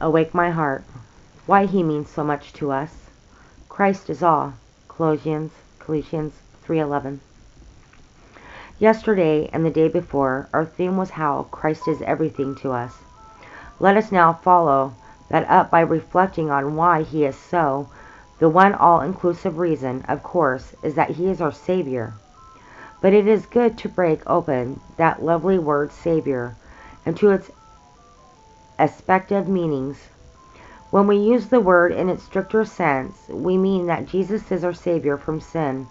Awake my heart. Why he means so much to us. Christ is all. Colossians 3:11. Yesterday and the day before, our theme was how Christ is everything to us. Let us now follow that up by reflecting on why he is so. The one all-inclusive reason, of course, is that he is our Savior. But it is good to break open that lovely word Savior into its respective meanings. When we use the word in its stricter sense, we mean that Jesus is our Savior from sin.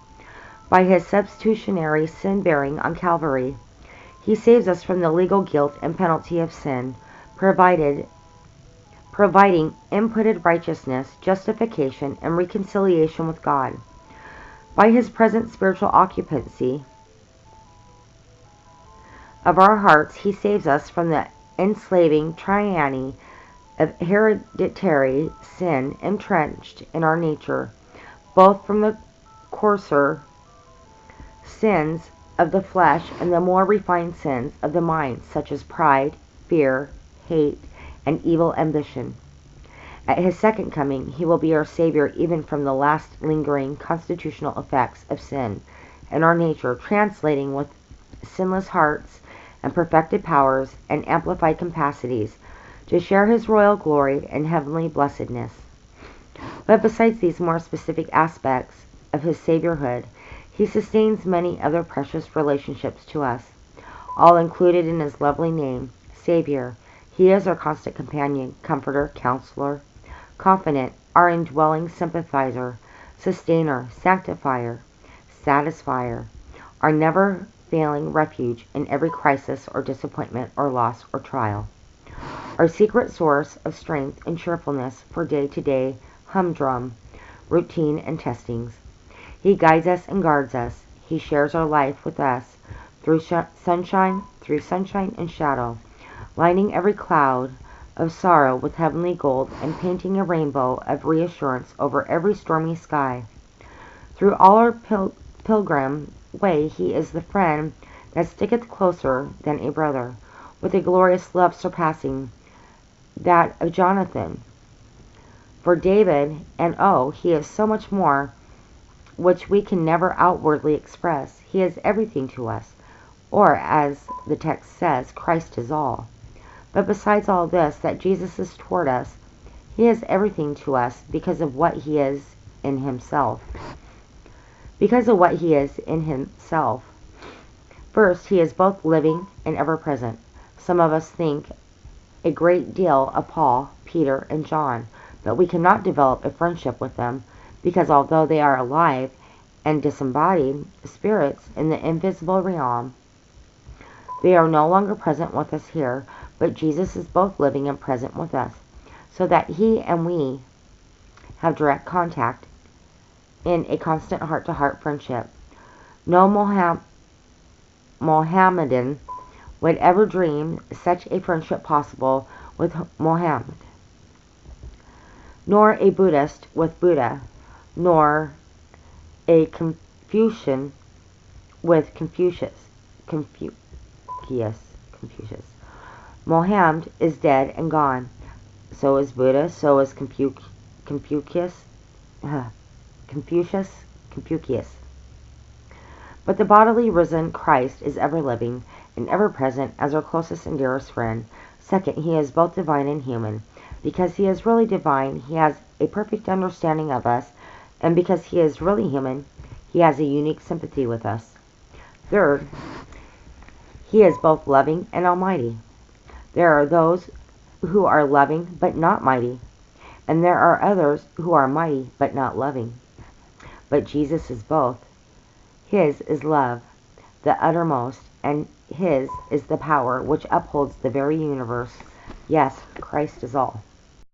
By his substitutionary sin-bearing on Calvary, he saves us from the legal guilt and penalty of sin, providing imputed righteousness, justification, and reconciliation with God. By his present spiritual occupancy of our hearts, he saves us from the enslaving tyranny of hereditary sin entrenched in our nature, both from the coarser sins of the flesh and the more refined sins of the mind, such as pride, fear, hate, and evil ambition. At his second coming, he will be our Savior even from the last lingering constitutional effects of sin in our nature, translating with sinless hearts and perfected powers and amplified capacities to share his royal glory and heavenly blessedness. But besides these more specific aspects of his Saviorhood, he sustains many other precious relationships to us, all included in his lovely name, Savior. He is our constant companion, comforter, counselor, confidant, our indwelling sympathizer, sustainer, sanctifier, satisfier, our never-failing refuge in every crisis or disappointment or loss or trial, our secret source of strength and cheerfulness for day-to-day humdrum, routine, and testings. He guides us and guards us. He shares our life with us through sunshine and shadow, lining every cloud of sorrow with heavenly gold and painting a rainbow of reassurance over every stormy sky. Through all our pilgrim way, he is the friend that sticketh closer than a brother, with a glorious love surpassing that of Jonathan. For David, and he is so much more, which we can never outwardly express. He is everything to us, or as the text says, Christ is all. But besides all this, that Jesus is toward us, he is everything to us because of what he is in himself. Because of what he is in himself. First, he is both living and ever present. Some of us think a great deal of Paul, Peter, and John, but we cannot develop a friendship with them because although they are alive and disembodied spirits in the invisible realm, they are no longer present with us here, but Jesus is both living and present with us, so that he and we have direct contact in a constant heart-to-heart friendship. No Mohammedan would ever dream such a friendship possible with Mohammed, nor a Buddhist with Buddha, nor a Confucian with Confucius. Mohammed is dead and gone. So is Buddha. So is Confucius. But the bodily risen Christ is ever living and ever present as our closest and dearest friend. Second, he is both divine and human. Because he is really divine, he has a perfect understanding of us, and because he is really human, he has a unique sympathy with us. Third, he is both loving and almighty. There are those who are loving but not mighty, and there are others who are mighty but not loving. But Jesus is both. His is love, the uttermost, and his is the power which upholds the very universe. Yes, Christ is all.